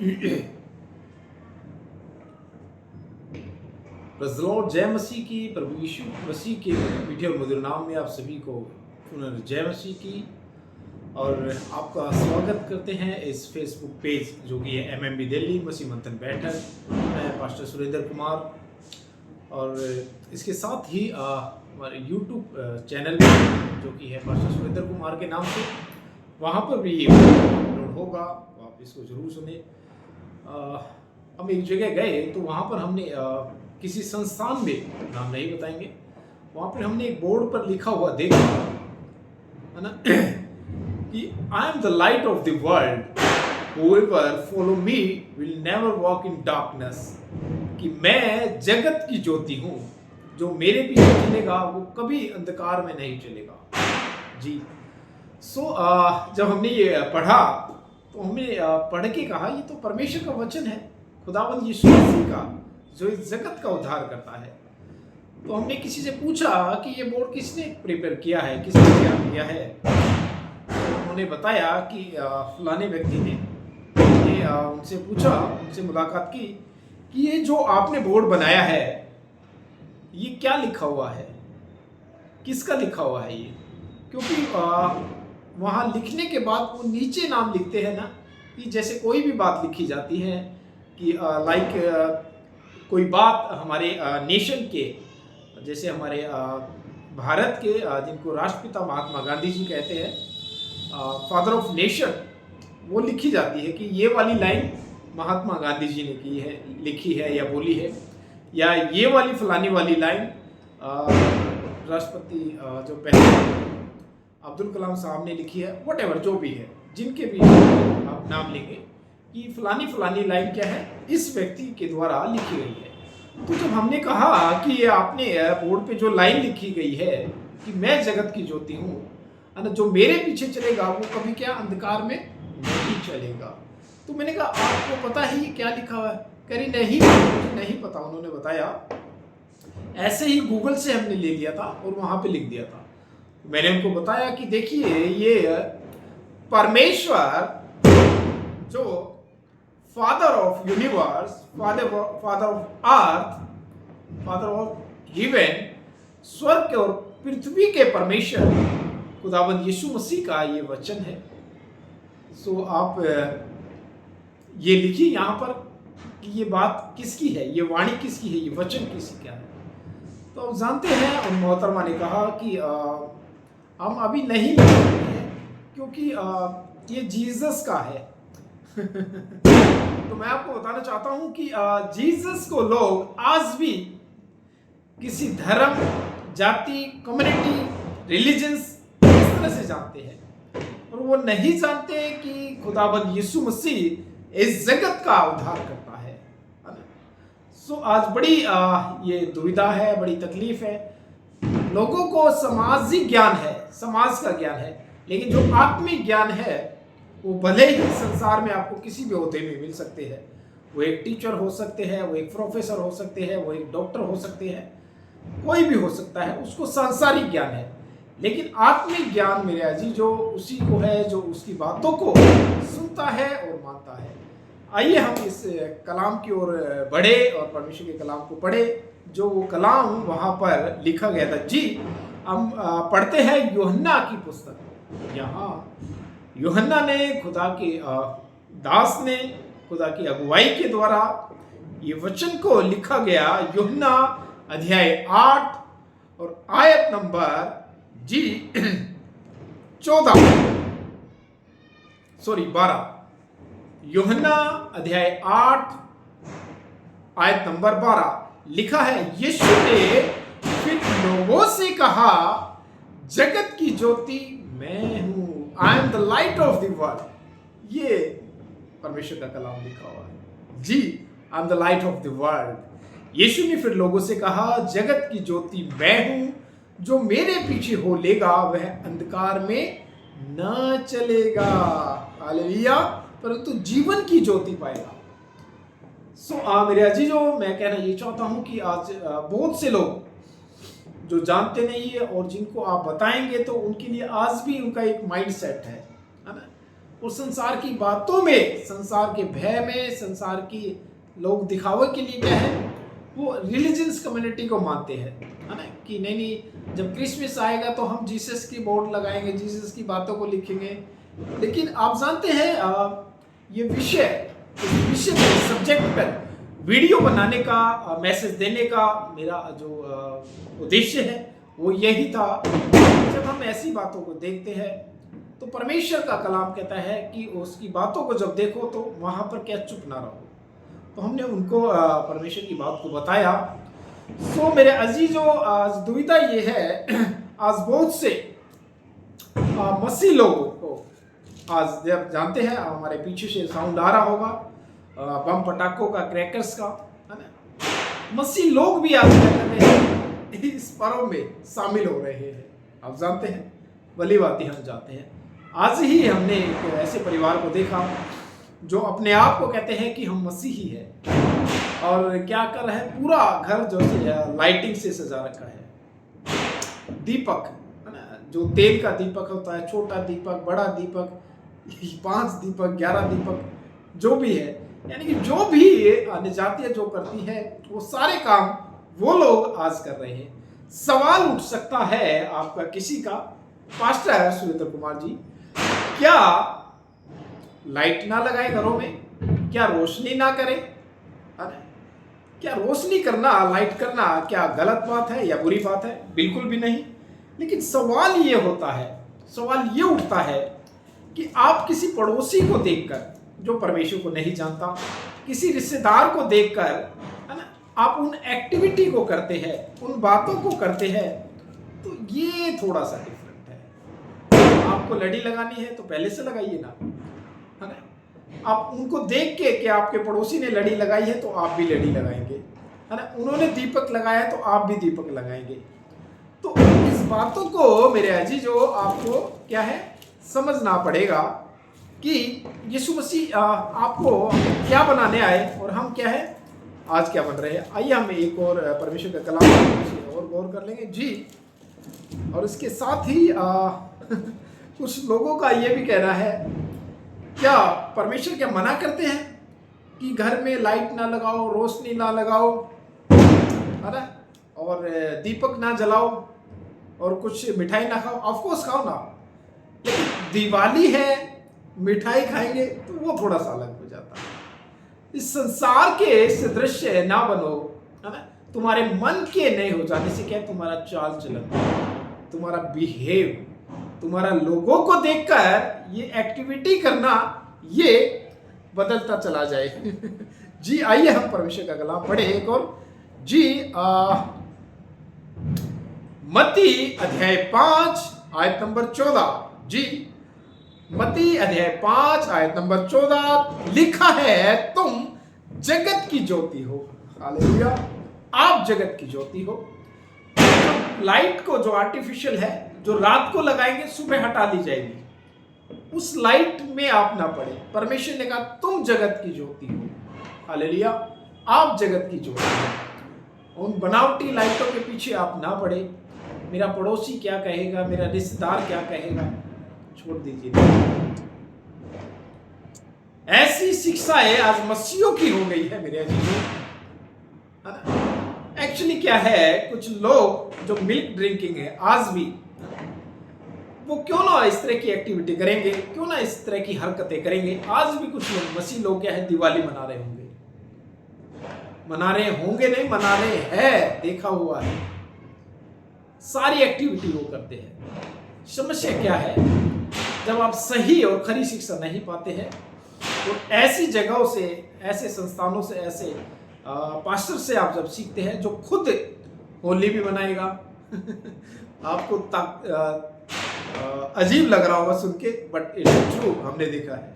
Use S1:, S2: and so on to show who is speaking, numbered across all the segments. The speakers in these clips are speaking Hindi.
S1: प्रेज़ द लॉर्ड, जय मसीह की। प्रभु यीशु मसीह के मीठे और मधुर नाम में आप सभी को पुनर्जय मसीह की। और आपका स्वागत करते हैं इस फेसबुक पेज जो कि है एमएमबी दिल्ली मसीह मंथन बैठक। मैं पास्टर सुरेंद्र कुमार, और इसके साथ ही हमारे यूट्यूब चैनल जो कि है पास्टर सुरेंद्र कुमार के नाम से, वहाँ पर भी अपलोड होगा, तो आप इसको ज़रूर सुने। हम एक जगह गए तो वहाँ पर हमने किसी संस्थान में, नाम नहीं बताएंगे, वहाँ पर हमने एक बोर्ड पर लिखा हुआ देखा, है ना, कि आई am the light of the world, whoever follow me will never walk in darkness। कि मैं जगत की ज्योति हूँ, जो मेरे पीछे चलेगा वो कभी अंधकार में नहीं चलेगा। जी। जब हमने ये पढ़ा तो हमने पढ़ के कहा, ये तो परमेश्वर का वचन है, खुदावंद यीशु मसीह का, जो इस जगत का उद्धार करता है। तो हमने किसी से पूछा कि ये बोर्ड किसने प्रिपेयर किया है, किसने तैयार किया है। तो उन्होंने बताया कि फलाने व्यक्ति ने। उनसे पूछा, उनसे मुलाकात की कि ये जो आपने बोर्ड बनाया है, ये क्या लिखा हुआ है, किसका लिखा हुआ है ये। क्योंकि वहाँ लिखने के बाद वो नीचे नाम लिखते हैं ना, कि जैसे कोई भी बात लिखी जाती है कि कोई बात हमारे नेशन के, जैसे हमारे भारत के, जिनको राष्ट्रपिता महात्मा गांधी जी कहते हैं, फादर ऑफ नेशन, वो लिखी जाती है कि ये वाली लाइन महात्मा गांधी जी ने की है, लिखी है या बोली है, या ये वाली फलानी वाली लाइन राष्ट्रपति जो पहले अब्दुल कलाम साहब ने लिखी है, वट जो भी है, जिनके भी आप नाम लेंगे कि फलानी फलानी लाइन क्या है, इस व्यक्ति के द्वारा लिखी गई है। तो जब हमने कहा कि ये आपने बोर्ड पे जो लाइन लिखी गई है कि मैं जगत की ज्योति हूँ, जो मेरे पीछे चलेगा वो कभी क्या अंधकार में नहीं चलेगा। तो मैंने कहा आपको पता है ये क्या लिखा हुआ है? कह रही नहीं, मुझे नहीं पता। उन्होंने बताया ऐसे ही गूगल से हमने ले लिया था और वहां पे लिख दिया था। मैंने उनको बताया कि देखिए, ये परमेश्वर जो father of universe, father of earth, father of haven, स्वर्ग और पृथ्वी के परमेश्वर खुदाबंद यीशु मसीह का ये वचन है। आप ये लिखिए यहाँ पर कि ये बात किसकी है, ये वाणी किसकी है, ये वचन किसकी क्या है। तो आप जानते हैं, और मोहतरमा ने कहा कि हम अभी नहीं लिख सकते हैं क्योंकि ये जीसस का है। तो मैं आपको बताना चाहता हूँ कि जीसस को लोग आज भी किसी धर्म, जाति, कम्युनिटी, रिलीजन्स इस तरह से जानते हैं, और वो नहीं जानते कि खुदाबंद यीशु मसीह इस जगत का उद्धार करता है। आज बड़ी ये दुविधा है, बड़ी तकलीफ है। लोगों को समाजिक ज्ञान है, समाज का ज्ञान है, लेकिन जो आत्मिक ज्ञान है वो भले ही संसार में आपको किसी भी ओहदे में मिल सकते हैं। वो एक टीचर हो सकते हैं, वो एक प्रोफेसर हो सकते हैं, वो एक डॉक्टर हो सकते हैं, कोई भी हो सकता है, उसको सांसारिक ज्ञान है। लेकिन आत्मिक ज्ञान मेरे अजीज जो उसी को है जो उसकी बातों को सुनता है और मानता है। आइए हम इस कलाम की ओर बढ़े और परमेश्वर के कलाम को पढ़े, जो वो कलाम वहाँ पर लिखा गया था। जी, हम पढ़ते हैं यूहन्ना की पुस्तक। यहाँ यूहन्ना ने, खुदा के दास ने, खुदा की अगुवाई के द्वारा ये वचन को लिखा गया। यूहन्ना अध्याय 8 और आयत नंबर 12। यूहन्ना अध्याय 8 आयत नंबर 12 लिखा है, यीशु ने फिर लोगों से कहा, जगत की ज्योति मैं हूं, I am the light of the world. ये परमेश्वर का कलाम लिखा हुआ है। जी, I am the light of the world. यीशु ने फिर लोगों से कहा, जगत की ज्योति मैं हूं, जो मेरे पीछे हो लेगा वह अंधकार में न चलेगा, हालेलुया, परंतु जीवन की ज्योति पाएगा। मेरे अजीजों, मैं कहना ये चाहता हूं कि आज बहुत से लोग जो जानते नहीं है और जिनको आप बताएंगे तो उनके लिए आज भी उनका एक माइंड सेट है ना, और संसार की बातों में, संसार के भय में, संसार की लोग दिखावे के लिए क्या है, वो रिलीजियस कम्युनिटी को मानते हैं, है ना, कि नहीं नहीं जब क्रिसमस आएगा तो हम जीसस की बोर्ड लगाएंगे, जीसस की बातों को लिखेंगे। लेकिन आप जानते हैं ये विषय, इस विषय पर, सब्जेक्ट पर वीडियो बनाने का, मैसेज देने का मेरा जो उद्देश्य है वो यही था। जब हम ऐसी बातों को देखते हैं तो परमेश्वर का कलाम कहता है कि उसकी बातों को जब देखो तो वहाँ पर क्या चुप ना रहो। तो हमने उनको परमेश्वर की बात को बताया। सो मेरे अजीजों, आज दुविधा ये है, आज बहुत से मसीह लोगों को, आज जब जानते हैं हमारे पीछे से साउंड आ रहा होगा बम पटाखों का, क्रैकर्स का, है ना, मसीह लोग भी आज इस पर्व में शामिल हो रहे हैं। आप जानते हैं, भली बात ही हम जानते हैं। आज ही हमने एक ऐसे परिवार को देखा जो अपने आप को कहते हैं कि हम मसीही हैं, और क्या कर रहे हैं, पूरा घर जो लाइटिंग से सजा रखा है। दीपक, है ना, जो तेल का दीपक होता है, छोटा दीपक, बड़ा दीपक, 5 दीपक, 11 दीपक, जो भी है, यानी कि जो भी जातियां जो करती है वो सारे काम वो लोग आज कर रहे हैं। सवाल उठ सकता है आपका किसी का, पास्टर सुरेंद्र कुमार जी, क्या लाइट ना लगाए घरों में, क्या रोशनी ना करें? अरे क्या रोशनी करना, लाइट करना क्या गलत बात है या बुरी बात है? बिल्कुल भी नहीं। लेकिन सवाल ये होता है, सवाल ये उठता है कि आप किसी पड़ोसी को देखकर जो परमेश्वर को नहीं जानता, किसी रिश्तेदार को देखकर, है ना, आप उन एक्टिविटी को करते हैं, उन बातों को करते हैं, तो ये थोड़ा सा डिफरेंट है। आपको लड़ी लगानी है तो पहले से लगाइए ना, है ना। आप उनको देख के कि आपके पड़ोसी ने लड़ी लगाई है तो आप भी लड़ी लगाएंगे, है ना, उन्होंने दीपक लगाया है तो आप भी दीपक लगाएंगे। तो इस बातों को मेरे अजीजों आपको क्या है, समझना पड़ेगा कि यीशु मसीह आपको क्या बनाने आए और हम क्या है, आज क्या बन रहे हैं। आइए हम एक और परमेश्वर का कलाम और गौर कर लेंगे जी। और इसके साथ ही कुछ लोगों का ये भी कहना है, क्या परमेश्वर क्या मना करते हैं कि घर में लाइट ना लगाओ, रोशनी ना लगाओ, है ना, और दीपक ना जलाओ और कुछ मिठाई ना खाओ? ऑफ कोर्स खाओ ना, लेकिन दिवाली है, मिठाई खाएंगे तो वो थोड़ा सा अलग हो जाता है। इस संसार के सदृश ना बनो, है ना, तुम्हारे मन के नहीं हो जाने से क्या, तुम्हारा चाल चलन, तुम्हारा बिहेव, तुम्हारा लोगों को देखकर ये एक्टिविटी करना, ये बदलता चला जाए। जी आइए हम परमेश्वर का कलाम पढ़े एक और जी। मत्ती अध्याय 5 आयत नंबर 14 जी। मत्ती अध्याय 5 आयत नंबर 14 लिखा है, तुम जगत की ज्योति हो। हालेलुया, आप जगत की ज्योति हो। लाइट को जो आर्टिफिशियल है, जो रात को लगाएंगे सुबह हटा ली जाएगी, उस लाइट में आप ना पड़े। परमेश्वर ने कहा तुम जगत की ज्योति हो। हालेलुया, आप जगत की ज्योति हो। उन बनावटी लाइटों के पीछे आप ना पड़े। मेरा पड़ोसी क्या कहेगा, मेरा रिश्तेदार क्या कहेगा, छोड़ दीजिए। ऐसी शिक्षाएं आज मसीहों की हो गई है मेरे अजीजों। एक्चुअली क्या है, कुछ लोग जो मिल्क ड्रिंकिंग है आज भी, वो क्यों ना इस तरह की एक्टिविटी करेंगे, क्यों ना इस तरह की हरकतें करेंगे। आज भी कुछ लोग, मसीह लोग क्या है, दिवाली मना रहे होंगे, मना रहे होंगे नहीं, मना रहे हैं, देखा हुआ है। सारी एक्टिविटी वो करते हैं। समस्या क्या है, जब आप सही और खरी शिक्षा नहीं पाते हैं तो ऐसी जगहों से, ऐसे संस्थानों से, ऐसे पास्टर से आप जब सीखते हैं जो खुद होली भी मनाएगा आपको अजीब लग रहा होगा सुन के, बट इट इज ट्रू, हमने देखा है।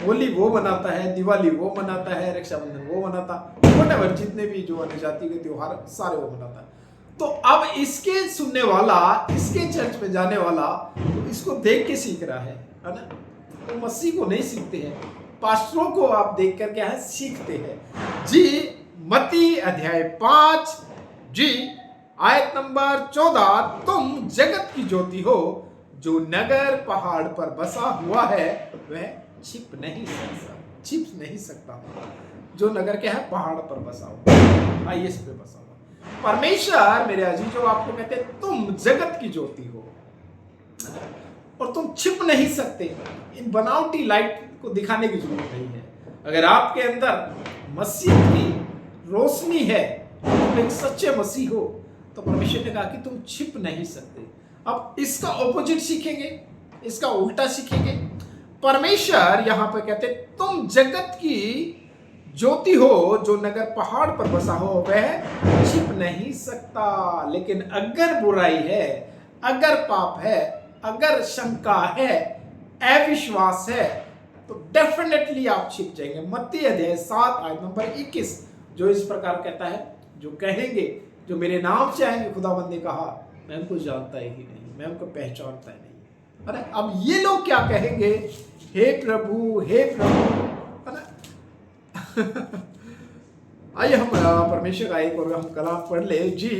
S1: होली वो मनाता है, दिवाली वो मनाता है, रक्षाबंधन वो मनाता, व्हाटएवर, जितने भी जो अन्य जाति के त्योहार सारे वो मनाता है। तो अब इसके सुनने वाला, इसके चर्च में जाने वाला तो इसको देख के सीख रहा है ना, तो मसीह को नहीं सीखते हैं, पास्टरों को आप देख कर क्या है, सीखते हैं जी। मत्ती अध्याय 5 जी आयत नंबर 14, तुम जगत की ज्योति हो, जो नगर पहाड़ पर बसा हुआ है वह छिप नहीं सकता। जो नगर क्या है, पहाड़ पर बसा हुआ, हाईएस्ट पे बसा हुआ। परमेश्वर मेरे अजीजों आपको कहते हैं तुम जगत की ज्योति हो और तुम छिप नहीं सकते। इन बनावटी लाइट को दिखाने की जरूरत नहीं है। अगर आपके अंदर मसीह की रोशनी है, तुम एक सच्चे मसीह हो, तो परमेश्वर ने कहा कि तुम छिप नहीं सकते। अब इसका ऑपोजिट सीखेंगे, इसका उल्टा सीखेंगे। परमेश्वर यहां पर कहते तुम जगत की ज्योति हो, जो नगर पहाड़ पर बसा हो वह छिप नहीं सकता। लेकिन अगर बुराई है, अगर पाप है, अगर शंका है, अविश्वास है, तो डेफिनेटली आप छिप जाएंगे। मत्ती अध्याय 7 आयत नंबर 21 जो इस प्रकार कहता है, जो कहेंगे, जो मेरे नाम से आएंगे, खुदावंद ने कहा मैं उनको जानता ही नहीं, मैं उनको पहचानता ही नहीं। अरे अब ये लोग क्या कहेंगे, हे प्रभु, हे प्रभु, है ना। आइए हम परमेश्वर का एक और हम कलाम पढ़ ले। जी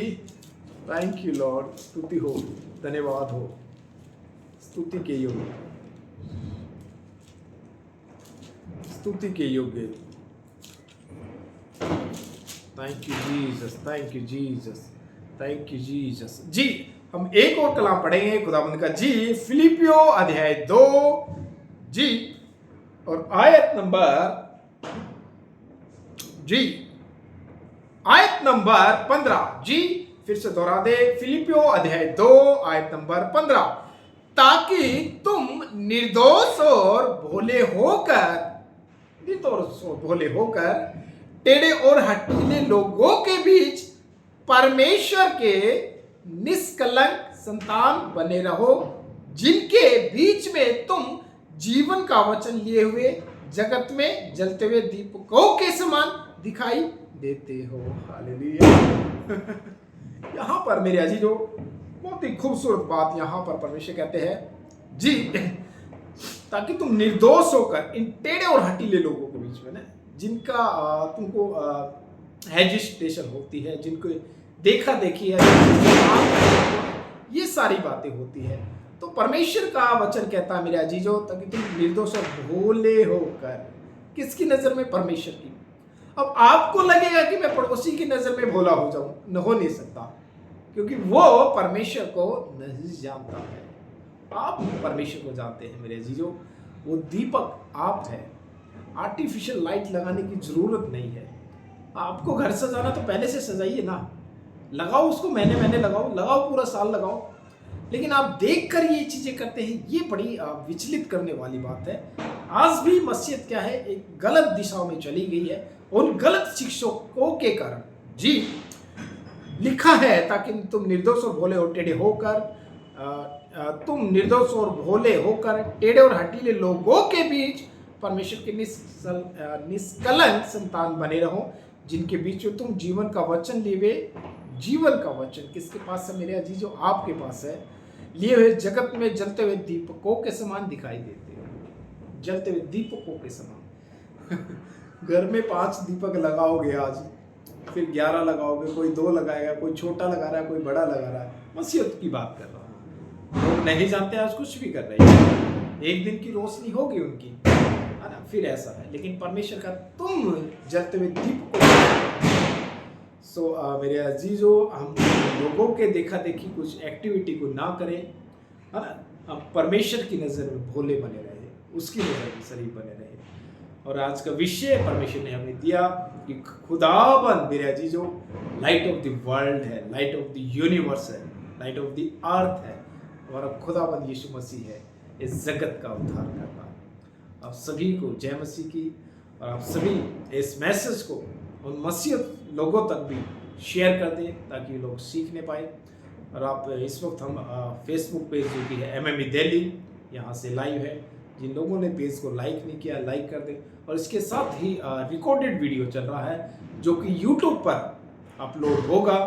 S1: थैंक यू लॉर्ड, स्तुति हो, धन्यवाद हो, स्तुति के योग्य, स्तुति के योग्य। Thank you Jesus, thank you Jesus, thank you Jesus. जी हम एक और कलाम पढ़ेंगे खुदाबंद का। जी फिलिपियो अध्याय 2 जी और आयत नंबर 15। जी फिर से दोहरा दे, फिलिपियो अध्याय 2 आयत नंबर 15। ताकि तुम निर्दोष और भोले होकर टेढ़े और हठीले लोगों के बीच परमेश्वर के निष्कलंक संतान बने रहो, जिनके बीच में तुम जीवन का वचन लिए हुए जगत में जलते हुए दीपकों के समान दिखाई देते हो। हालेलुया। यहां पर मेरे अजीजों बहुत ही खूबसूरत बात यहां पर परमेश्वर कहते हैं जी, ताकि तुम निर्दोष होकर इन टेढ़े और हठीले लोगों के बीच में ना, जिनका तुमको हेजिटेशन होती है, जिनको देखा देखी है, ये सारी बातें होती है, तो परमेश्वर का वचन कहता है मेरे अजीजों, ताकि तुम निर्दोष और भोले होकर, किसकी नजर में, परमेश्वर की। अब आपको लगेगा कि मैं पड़ोसी की नजर में भोला हो जाऊं, न हो नहीं सकता, क्योंकि वो परमेश्वर को नहीं जानता है। आप परमेश्वर को जानते हैं मेरे अजीजों। वो दीपक आप है, आर्टिफिशियल लाइट लगाने की जरूरत नहीं है। आपको घर सजाना तो पहले से सजाइए ना, लगाओ उसको, महीने लगाओ, पूरा साल लगाओ। लेकिन आप देखकर ये चीजें करते हैं, ये बड़ी विचलित करने वाली बात है। आज भी मस्जिद क्या है, एक गलत दिशा में चली गई है, उन गलत शिक्षकों के कारण। जी लिखा है ताकि तुम निर्दोष और भोले और टेढ़े होकर टेढ़े और हठीले लोगों के बीच परमेश्वर के निष्कलंक संतान बने रहो, जिनके बीच में तुम जीवन का वचन लिए, जीवन का वचन किसके पास है मेरे अजीजों, आपके पास है, लिए हुए जगत में जलते हुए दीपकों के समान दिखाई देते हो। जलते हुए दीपकों के समान। घर में 5 दीपक लगाओगे आज, फिर 11 लगाओगे, कोई 2 लगाएगा, कोई छोटा लगा रहा है, कोई बड़ा लगा रहा है। मसीहत की बात कर रहा हूँ। लोग नहीं जानते आज कुछ भी कर रहे हैं, एक दिन की रोशनी होगी उनकी, है ना, फिर ऐसा है। लेकिन परमेश्वर का तुम जलते हुए दीपकों। मेरे अजीजों, हम लोगों के देखा देखी कुछ एक्टिविटी को ना करें, है ना, हम परमेश्वर की नज़र में भोले बने रहे, उसकी नज़र में शरीफ बने रहे। और आज का विषय परमेश्वर ने हमें दिया कि खुदाबंद मेरे अजीजों लाइट ऑफ द वर्ल्ड है, लाइट ऑफ द यूनिवर्स है, लाइट ऑफ द अर्थ है। हमारा खुदाबंद यीशु मसीह है इस जगत का उद्धार करना। आप सभी को जय मसीह की, और आप सभी इस मैसेज को उन मसीहत लोगों तक भी शेयर कर दें ताकि लोग सीखने पाए। और आप इस वक्त हम फेसबुक पेज जो कि है MME दिल्ली, यहाँ से लाइव है। जिन लोगों ने पेज को लाइक नहीं किया, लाइक कर दें। और इसके साथ ही रिकॉर्डेड वीडियो चल रहा है जो कि यूट्यूब पर अपलोड होगा,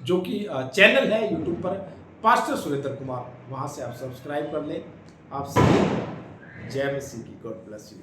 S1: जो कि चैनल है यूट्यूब पर पास्टर सुरेंद्र कुमार, वहाँ से आप सब्सक्राइब कर लें। आप सभी जय मसीह की, गॉड ब्लेस यू।